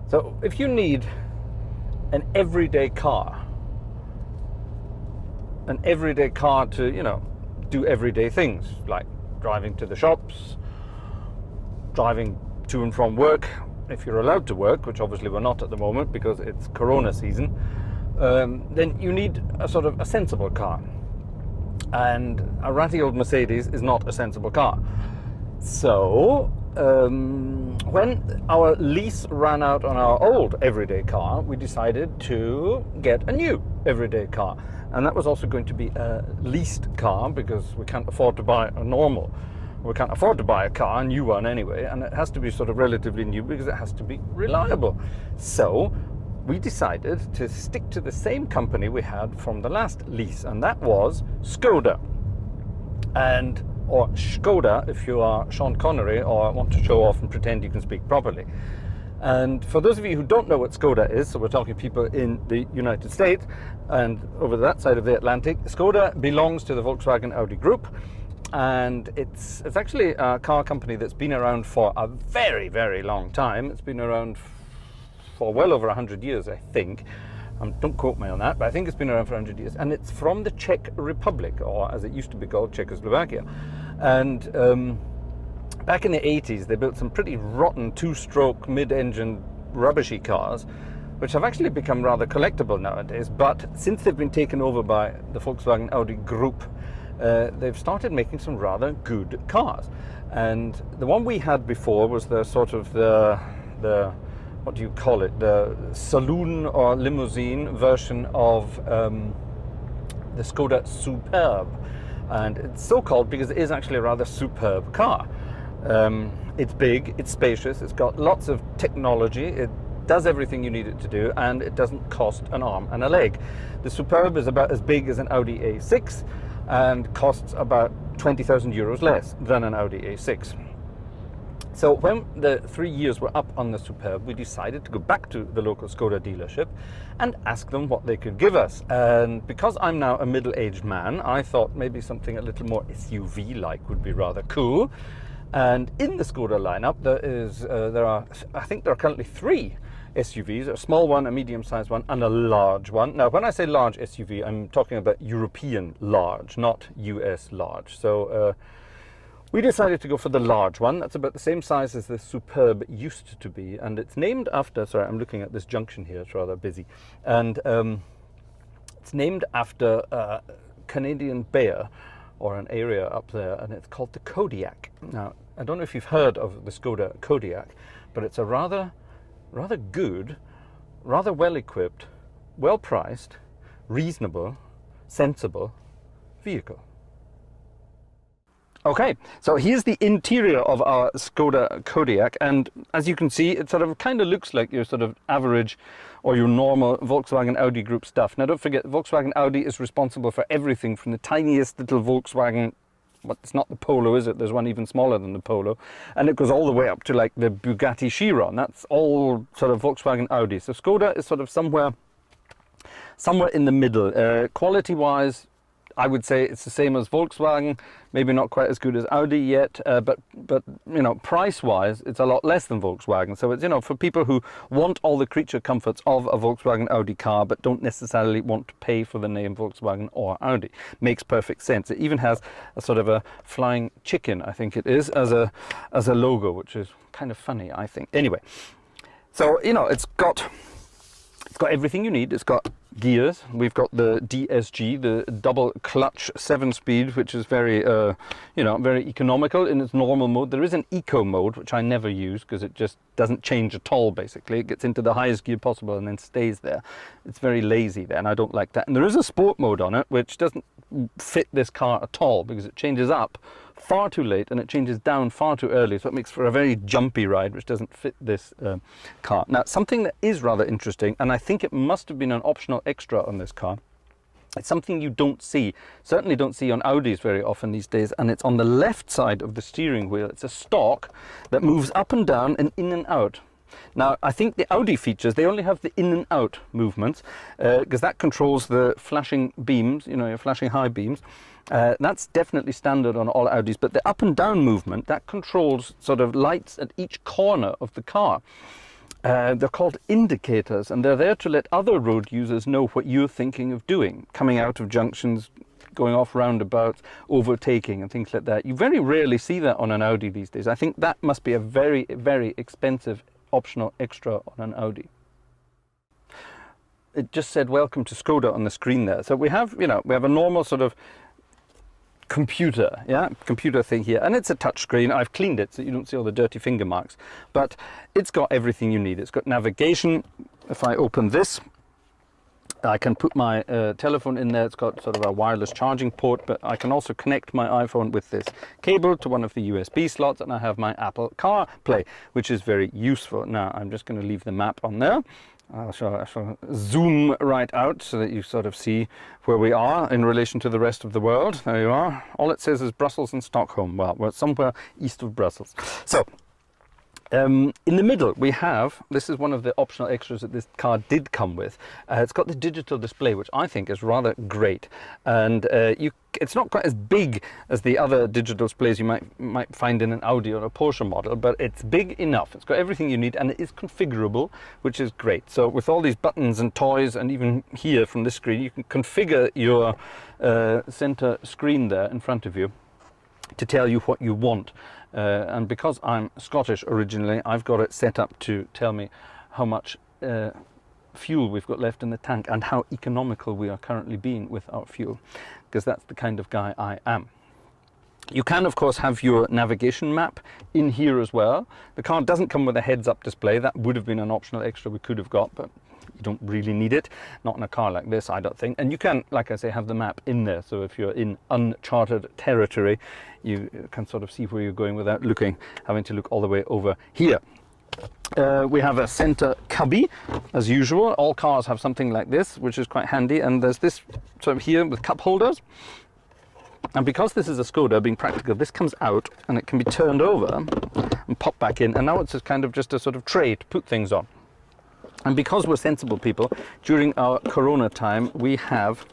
So if you need an everyday car to, you know, do everyday things like driving to the shops, driving to and from work, if you're allowed to work, which obviously we're not at the moment because it's Corona season, then you need a sort of a sensible car. And a ratty old Mercedes is not a sensible car. So when our lease ran out on our old everyday car, we decided to get a new everyday car. And that was also going to be a leased car because we can't afford to buy a normal. We can't afford to buy a car, a new one anyway, and it has to be sort of relatively new because it has to be reliable. So we decided to stick to the same company we had from the last lease, and that was Skoda. Or Skoda if you are Sean Connery or want to show off and pretend you can speak properly. And for those of you who don't know what Skoda is, so we're talking people in the United States and over that side of the Atlantic, Skoda belongs to the Volkswagen Audi group, and it's actually a car company that's been around for a very, very long time. It's been around for well over 100 years, I think. Don't quote me on that, but I think it's been around for 100 years. And it's from the Czech Republic, or as it used to be called, Czechoslovakia. And back in the 80s, they built some pretty rotten two-stroke mid-engine rubbishy cars, which have actually become rather collectible nowadays. But since they've been taken over by the Volkswagen Audi group, they've started making some rather good cars. And the one we had before was the sort of the what do you call it, the saloon or limousine version of the Skoda Superb. And it's so called because it is actually a rather superb car. It's big, it's spacious, it's got lots of technology, it does everything you need it to do, and it doesn't cost an arm and a leg. The Superb is about as big as an Audi A6 and costs about 20,000 euros less than an Audi A6. So when the 3 years were up on the Superb, we decided to go back to the local Skoda dealership and ask them what they could give us. And because I'm now a middle-aged man, I thought maybe something a little more SUV-like would be rather cool. And in the Skoda lineup, I think there are currently 3 SUVs, a small one, a medium-sized one, and a large one. Now, when I say large SUV, I'm talking about European large, not US large. So we decided to go for the large one. That's about the same size as the Superb used to be, and it's named after, sorry, I'm looking at this junction here, it's rather busy, and it's named after a Canadian bear, or an area up there, and it's called the Kodiaq. Now, I don't know if you've heard of the Skoda Kodiaq, but it's a rather good, rather well-equipped, well-priced, reasonable, sensible vehicle. Okay, so here's the interior of our Skoda Kodiaq, and as you can see, it sort of kind of looks like your sort of average or your normal Volkswagen Audi group stuff. Now don't forget, Volkswagen Audi is responsible for everything from the tiniest little Volkswagen, but it's not the Polo, is it? There's one even smaller than the Polo, and it goes all the way up to like the Bugatti Chiron. That's all sort of Volkswagen Audi. So Skoda is sort of somewhere in the middle. Quality-wise, I would say it's the same as Volkswagen, maybe not quite as good as Audi yet, but you know, price-wise, it's a lot less than Volkswagen. So it's, you know, for people who want all the creature comforts of a Volkswagen Audi car, but don't necessarily want to pay for the name Volkswagen or Audi. Makes perfect sense. It even has a sort of a flying chicken, I think it is, as a logo, which is kind of funny, I think. Anyway, so, you know, it's got everything you need. It's got gears. We've got the DSG, the double clutch 7-speed, which is very, very economical in its normal mode. There is an eco mode, which I never use because it just doesn't change at all, basically. It gets into the highest gear possible and then stays there. It's very lazy there, and I don't like that. And there is a sport mode on it, which doesn't fit this car at all because it changes up far too late and it changes down far too early, so it makes for a very jumpy ride, which doesn't fit this car. Now, something that is rather interesting, and I think it must have been an optional extra on this car, it's something you don't see, certainly don't see on Audis very often these days, and it's on the left side of the steering wheel. It's a stalk that moves up and down and in and out. Now, I think the Audi features, they only have the in and out movements because that controls the flashing beams, you know, your flashing high beams. That's definitely standard on all Audis, but the up and down movement, that controls sort of lights at each corner of the car. They're called indicators, and they're there to let other road users know what you're thinking of doing, coming out of junctions, going off roundabouts, overtaking and things like that. You very rarely see that on an Audi these days. I think that must be a very, very expensive optional extra on an Audi. It just said welcome to Skoda on the screen there. So we have, we have a normal sort of computer thing here, and it's a touch screen. I've cleaned it so you don't see all the dirty finger marks, but it's got everything you need. It's got navigation. If I open this, I can put my telephone in there. It's got sort of a wireless charging port, but I can also connect my iPhone with this cable to one of the USB slots, and I have my Apple CarPlay, which is very useful. Now I'm just going to leave the map on there. I shall zoom right out so that you sort of see where we are in relation to the rest of the world. There you are. All it says is Brussels and Stockholm. Well, we're somewhere east of Brussels. So in the middle we have, this is one of the optional extras that this car did come with. It's got the digital display, which I think is rather great, and it's not quite as big as the other digital displays you might find in an Audi or a Porsche model, but it's big enough. It's got everything you need, and it is configurable, which is great. So with all these buttons and toys, and even here from this screen, you can configure your center screen there in front of you to tell you what you want. And because I'm Scottish originally, I've got it set up to tell me how much fuel we've got left in the tank and how economical we are currently being with our fuel, because that's the kind of guy I am. You can, of course, have your navigation map in here as well. The car doesn't come with a heads-up display. That would have been an optional extra we could have got, but you don't really need it. Not in a car like this, I don't think. And you can, like I say, have the map in there. So if you're in uncharted territory, you can sort of see where you're going without having to look all the way over here. We have a center cubby, as usual. All cars have something like this, which is quite handy. And there's this sort of here with cup holders. And because this is a Skoda, being practical, this comes out and it can be turned over and popped back in. And now it's kind of just a sort of tray to put things on. And because we're sensible people, during our Corona time, we have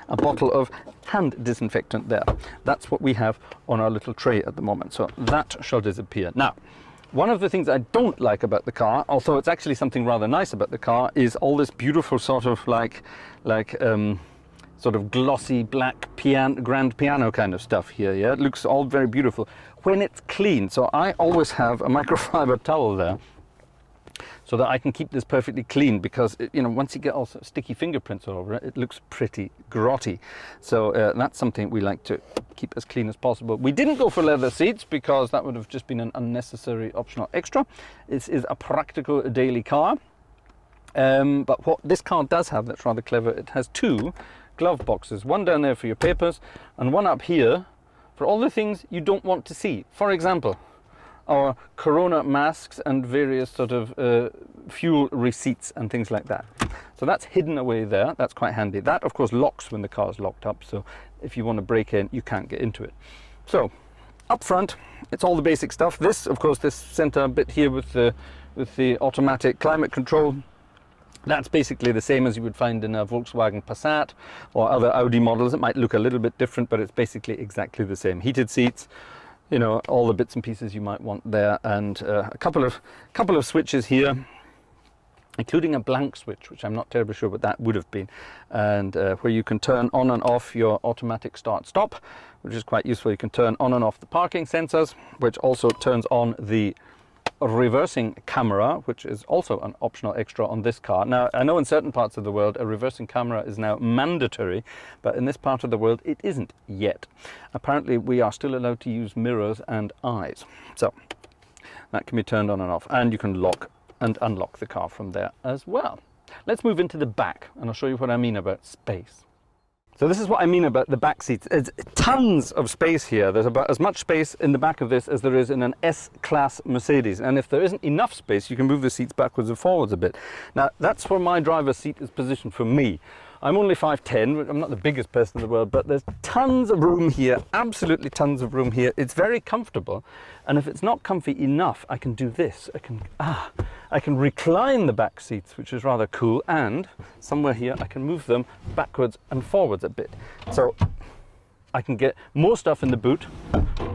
a bottle of hand disinfectant there. That's what we have on our little tray at the moment. So that shall disappear. Now, one of the things I don't like about the car, although it's actually something rather nice about the car, is all this beautiful sort of sort of glossy black grand piano kind of stuff here. Yeah, it looks all very beautiful when it's clean. So I always have a microfiber towel there, so that I can keep this perfectly clean, because once you get all sort of sticky fingerprints all over it, it looks pretty grotty. So that's something we like to keep as clean as possible. We didn't go for leather seats because that would have just been an unnecessary optional extra. This is a practical daily car. But what this car does have that's rather clever, it has two glove boxes, one down there for your papers and one up here for all the things you don't want to see. For example, our Corona masks and various sort of fuel receipts and things like that. So that's hidden away there. That's quite handy. That, of course, locks when the car is locked up. So if you want to break in, you can't get into it. So up front, it's all the basic stuff. This, of course, this center bit here with the automatic climate control. That's basically the same as you would find in a Volkswagen Passat or other Audi models. It might look a little bit different, but it's basically exactly the same. Heated seats, all the bits and pieces you might want there, and a couple of switches here, including a blank switch, which I'm not terribly sure what that would have been, and where you can turn on and off your automatic start-stop, which is quite useful. You can turn on and off the parking sensors, which also turns on the reversing camera, which is also an optional extra on this car. Now, I know in certain parts of the world a reversing camera is now mandatory, but in this part of the world it isn't yet. Apparently we are still allowed to use mirrors and eyes. So that can be turned on and off, and you can lock and unlock the car from there as well. Let's move into the back and I'll show you what I mean about space. So this is what I mean about the back seats. It's tons of space here. There's about as much space in the back of this as there is in an S-Class Mercedes. And if there isn't enough space, you can move the seats backwards and forwards a bit. Now, that's where my driver's seat is positioned for me. I'm only 5'10", I'm not the biggest person in the world, but there's tons of room here, absolutely tons of room here. It's very comfortable, and if it's not comfy enough, I can do this. I can recline the back seats, which is rather cool, and somewhere here I can move them backwards and forwards a bit. So I can get more stuff in the boot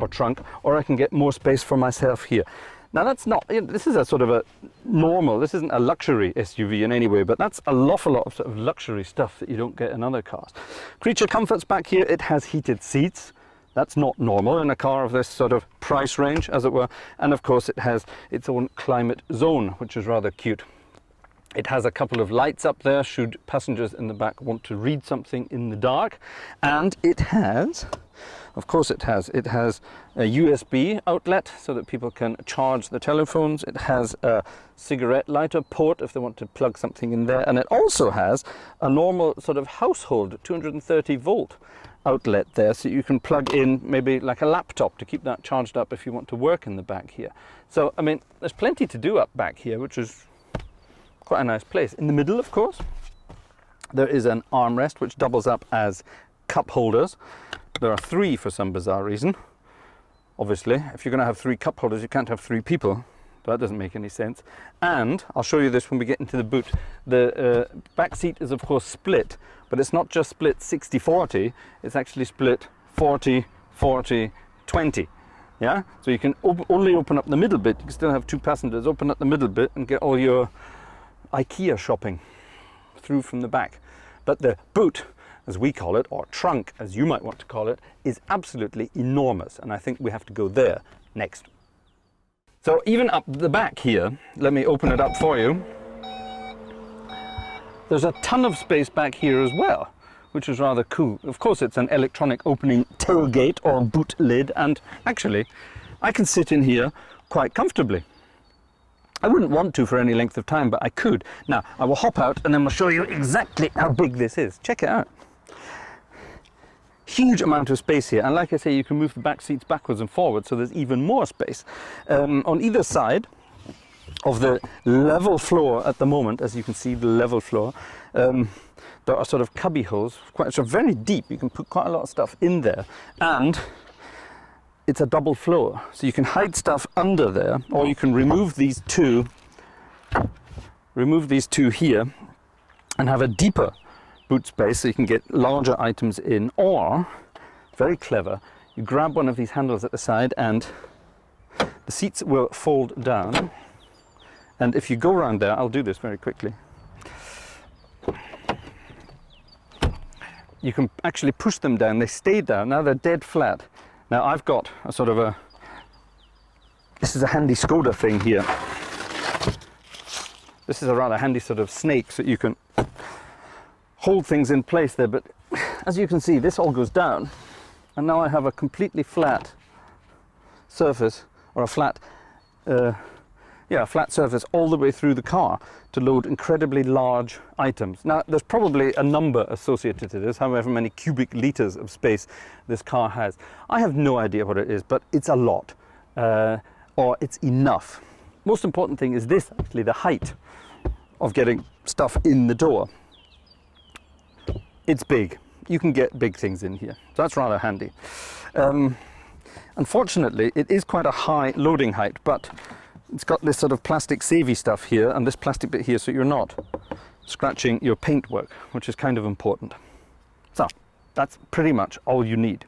or trunk, or I can get more space for myself here. Now that's not, this is a sort of a normal. This isn't a luxury SUV in any way, but that's an awful lot of sort of luxury stuff that you don't get in other cars. Creature comforts back here. It has heated seats. That's not normal in a car of this sort of price range, as it were. And of course it has its own climate zone, which is rather cute. It has a couple of lights up there should passengers in the back want to read something in the dark. And it has, of course it has a USB outlet so that people can charge the telephones. It has a cigarette lighter port if they want to plug something in there. And it also has a normal sort of household 230 volt outlet there, so you can plug in maybe like a laptop to keep that charged up if you want to work in the back here. So, I mean, there's plenty to do up back here, which is quite a nice place. In the middle, of course, there is an armrest which doubles up as cup holders. There are 3 for some bizarre reason. Obviously, if you're going to have 3 cup holders, you can't have 3 people. That doesn't make any sense. And I'll show you this when we get into the boot. The back seat is of course split, but it's not just split 60-40, it's actually split 40-40-20. Yeah? So you can only open up the middle bit. You can still have 2 passengers, open up the middle bit and get all your IKEA shopping through from the back. But the boot, as we call it, or trunk as you might want to call it, is absolutely enormous, and I think we have to go there next. So even up the back here, let me open it up for you. There's a ton of space back here as well, which is rather cool. Of course, it's an electronic opening tailgate or boot lid, and actually, I can sit in here quite comfortably. I wouldn't want to for any length of time, but I could. Now, I will hop out and then we'll show you exactly how big this is. Check it out. Huge amount of space here, and like I say, you can move the back seats backwards and forwards, so there's even more space. On either side of the level floor at the moment, as you can see, the level floor, there are sort of cubby holes, quite so very deep. You can put quite a lot of stuff in there, and it's a double floor, so you can hide stuff under there, or you can remove these two here and have a deeper boot space so you can get larger items in, or, very clever, you grab one of these handles at the side and the seats will fold down, and if you go around there, I'll do this very quickly, you can actually push them down. They stay down, now they're dead flat. Now I've got a sort of this is a handy Skoda thing here. This is a rather handy sort of snake so you can hold things in place there, but as you can see, this all goes down, and now I have a completely flat surface, or a flat surface all the way through the car to load incredibly large items. Now, there's probably a number associated to this, however many cubic liters of space this car has. I have no idea what it is, but it's a lot, or it's enough. Most important thing is this, actually, the height of getting stuff in the door. It's big. You can get big things in here. So that's rather handy. Unfortunately, it is quite a high loading height, but it's got this sort of plastic savvy stuff here and this plastic bit here, so you're not scratching your paintwork, which is kind of important. So that's pretty much all you need.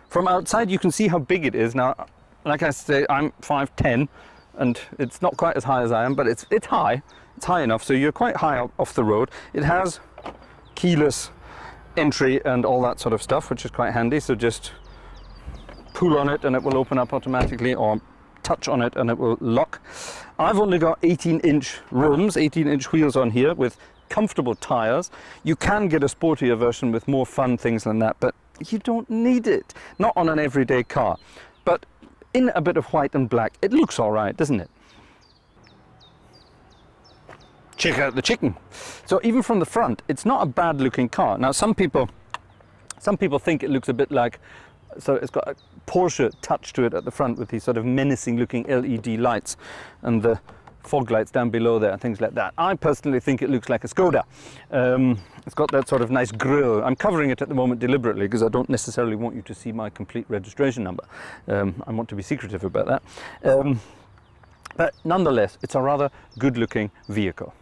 From outside, you can see how big it is. Now, like I say, I'm 5'10", and it's not quite as high as I am, but it's high. It's high enough, so you're quite high off the road. It has keyless entry and all that sort of stuff, which is quite handy. So just pull on it and it will open up automatically, or touch on it and it will lock. I've only got 18-inch rims, 18-inch wheels on here with comfortable tires. You can get a sportier version with more fun things than that, but you don't need it. Not on an everyday car. But in a bit of white and black, it looks all right, doesn't it? Check out the chicken. So even from the front, it's not a bad looking car. Now some people think it looks a bit like, so it's got a Porsche touch to it at the front with these sort of menacing looking LED lights and the fog lights down below there and things like that. I personally think it looks like a Skoda. It's got that sort of nice grille. I'm covering it at the moment deliberately because I don't necessarily want you to see my complete registration number. I want to be secretive about that. But nonetheless, it's a rather good looking vehicle.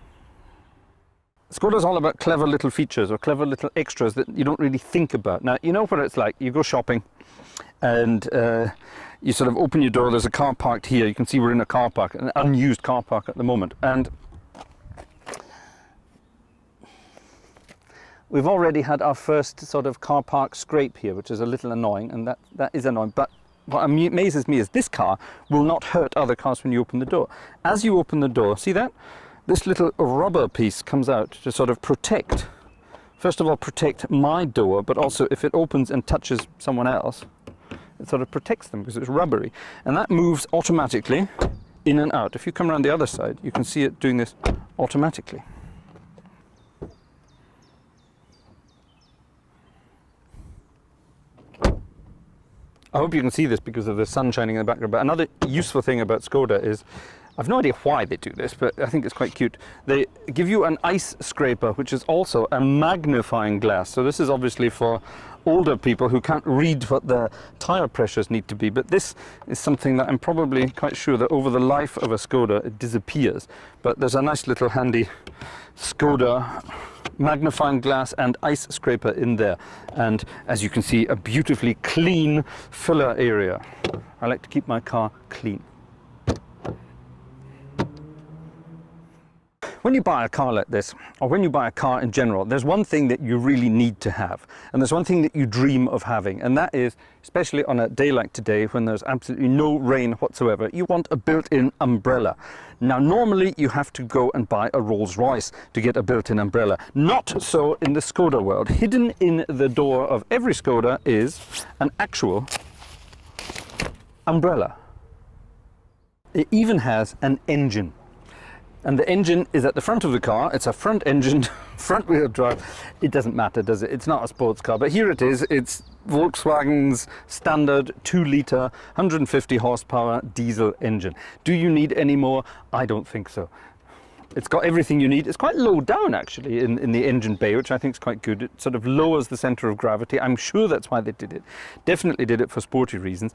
Skoda's all about clever little features or clever little extras that you don't really think about. Now, you know what it's like. You go shopping and you sort of open your door, there's a car parked here. You can see we're in a car park, an unused car park at the moment. And we've already had our first sort of car park scrape here, which is a little annoying, and that is annoying. But what amazes me is this car will not hurt other cars when you open the door. As you open the door, see that? This little rubber piece comes out to sort of protect, first of all, protect my door, but also if it opens and touches someone else, it sort of protects them because it's rubbery. And that moves automatically in and out. If you come around the other side, you can see it doing this automatically. I hope you can see this because of the sun shining in the background. But another useful thing about Skoda is, I've no idea why they do this, but I think it's quite cute. They give you an ice scraper, which is also a magnifying glass. So this is obviously for older people who can't read what the tire pressures need to be. But this is something that I'm probably quite sure that over the life of a Skoda, it disappears. But there's a nice little handy Skoda magnifying glass and ice scraper in there. And as you can see, a beautifully clean filler area. I like to keep my car clean. When you buy a car like this, or when you buy a car in general, there's one thing that you really need to have. And there's one thing that you dream of having. And that is, especially on a day like today, when there's absolutely no rain whatsoever, you want a built-in umbrella. Now, normally you have to go and buy a Rolls-Royce to get a built-in umbrella. Not so in the Skoda world. Hidden in the door of every Skoda is an actual umbrella. It even has an engine. And the engine is at the front of the car. It's a front engine, front wheel drive. It doesn't matter, does it? It's not a sports car, but here it is. It's Volkswagen's standard 2-litre, 150 horsepower diesel engine. Do you need any more? I don't think so. It's got everything you need. It's quite low down actually in the engine bay, which I think is quite good. It sort of lowers the center of gravity. I'm sure that's why they did it. Definitely did it for sporty reasons.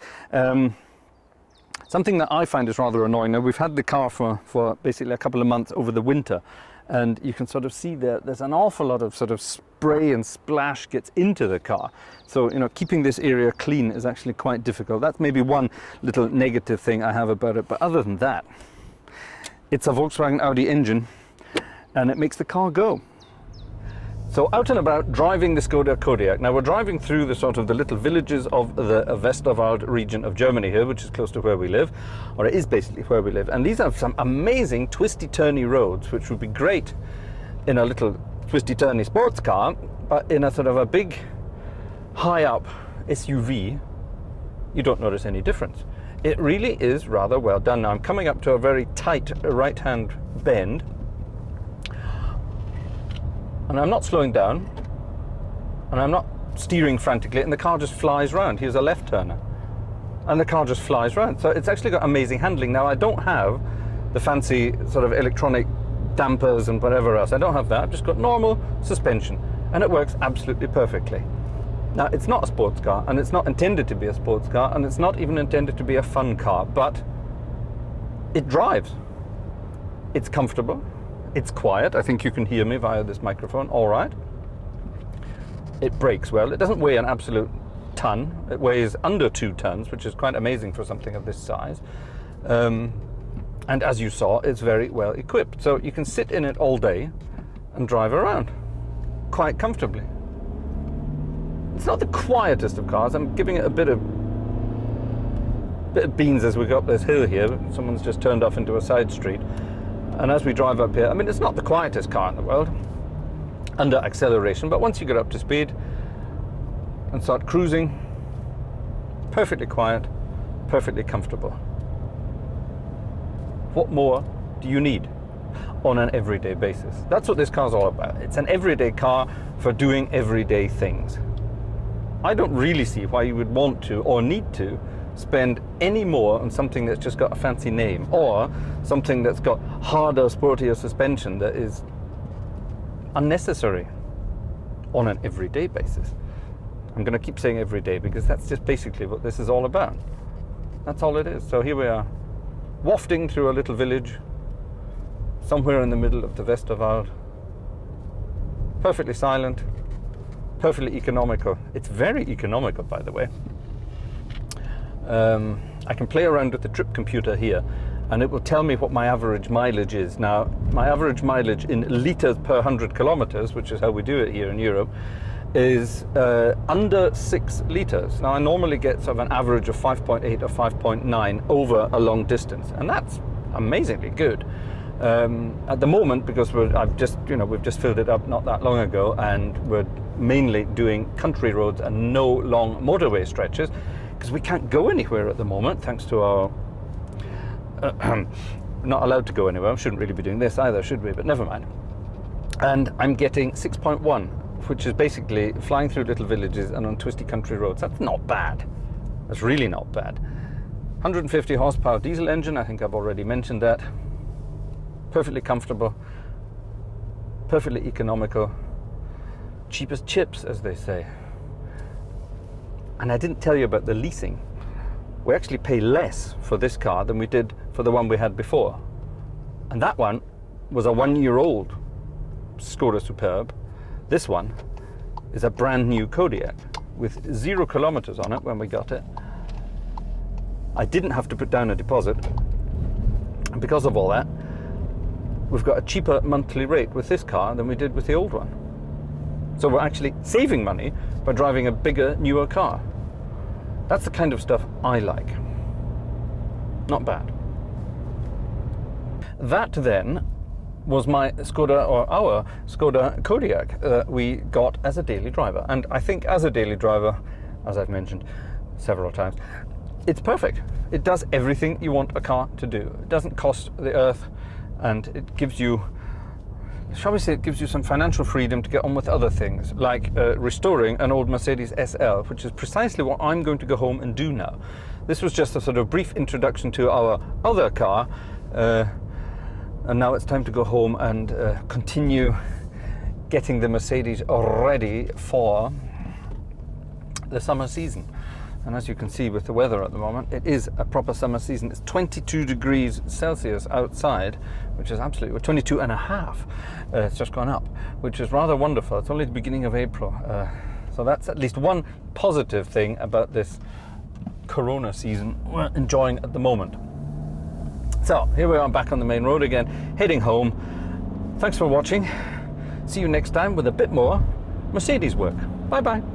Something that I find is rather annoying. Now, we've had the car for basically a couple of months over the winter, and you can sort of see there's an awful lot of sort of spray and splash gets into the car. So, you know, keeping this area clean is actually quite difficult. That's maybe one little negative thing I have about it. But other than that, it's a Volkswagen Audi engine, and it makes the car go. So out and about, driving the Skoda Kodiaq. Now we're driving through the sort of the little villages of the Westerwald region of Germany here, which is close to where we live, or it is basically where we live. And these are some amazing twisty-turny roads, which would be great in a little twisty-turny sports car, but in a sort of a big, high-up SUV, you don't notice any difference. It really is rather well done. Now I'm coming up to a very tight right-hand bend, and I'm not slowing down, and I'm not steering frantically, and the car just flies round. Here's a left turner, and the car just flies round. So it's actually got amazing handling. Now I don't have the fancy sort of electronic dampers and whatever else. I don't have that. I've just got normal suspension, and it works absolutely perfectly. Now it's not a sports car, and it's not intended to be a sports car, and it's not even intended to be a fun car, but it drives. It's comfortable. It's quiet. I think you can hear me via this microphone all right. It brakes well. It doesn't weigh an absolute ton. It weighs under 2 tons, which is quite amazing for something of this size. And as you saw, it's very well equipped. So you can sit in it all day and drive around quite comfortably. It's not the quietest of cars. I'm giving it a bit of beans as we go up this hill here. Someone's just turned off into a side street. And as we drive up here, I mean, it's not the quietest car in the world under acceleration, but once you get up to speed and start cruising, perfectly quiet, perfectly comfortable. What more do you need on an everyday basis? That's what this car's all about. It's an everyday car for doing everyday things. I don't really see why you would want to or need to spend any more on something that's just got a fancy name, or something that's got harder, sportier suspension that is unnecessary on an everyday basis. I'm going to keep saying everyday because that's just basically what this is all about. That's all it is. So here we are, wafting through a little village somewhere in the middle of the Westerwald. Perfectly silent, perfectly economical. It's very economical, by the way. I can play around with the trip computer here, and it will tell me what my average mileage is. Now, my average mileage in litres per 100 kilometres, which is how we do it here in Europe, is under 6 litres. Now, I normally get sort of an average of 5.8 or 5.9 over a long distance, and that's amazingly good. At the moment, because we've just filled it up not that long ago, and we're mainly doing country roads and no long motorway stretches, because we can't go anywhere at the moment, thanks to our not allowed to go anywhere. We shouldn't really be doing this either, should we? But never mind. And I'm getting 6.1, which is basically flying through little villages and on twisty country roads. That's not bad. That's really not bad. 150 horsepower diesel engine, I think I've already mentioned that. Perfectly comfortable, perfectly economical, cheap as chips, as they say. And I didn't tell you about the leasing. We actually pay less for this car than we did for the one we had before. And that one was a 1-year-old Skoda Superb. This one is a brand new Kodiaq with 0 kilometers on it when we got it. I didn't have to put down a deposit. And because of all that, we've got a cheaper monthly rate with this car than we did with the old one. So we're actually saving money by driving a bigger, newer car. That's the kind of stuff I like. Not bad. That then was my Skoda, or our Skoda Kodiaq that we got as a daily driver. And I think as a daily driver, as I've mentioned several times, it's perfect. It does everything you want a car to do. It doesn't cost the earth, and it gives you, shall we say, it gives you some financial freedom to get on with other things, like restoring an old Mercedes SL, which is precisely what I'm going to go home and do now. This was just a sort of brief introduction to our other car, and now it's time to go home and continue getting the Mercedes ready for the summer season. And as you can see with the weather at the moment, it is a proper summer season. It's 22 degrees Celsius outside, which is absolutely, 22 and a half. It's just gone up, which is rather wonderful. It's only the beginning of April. So that's at least one positive thing about this Corona season we're enjoying at the moment. So here we are back on the main road again, heading home. Thanks for watching. See you next time with a bit more Mercedes work. Bye bye.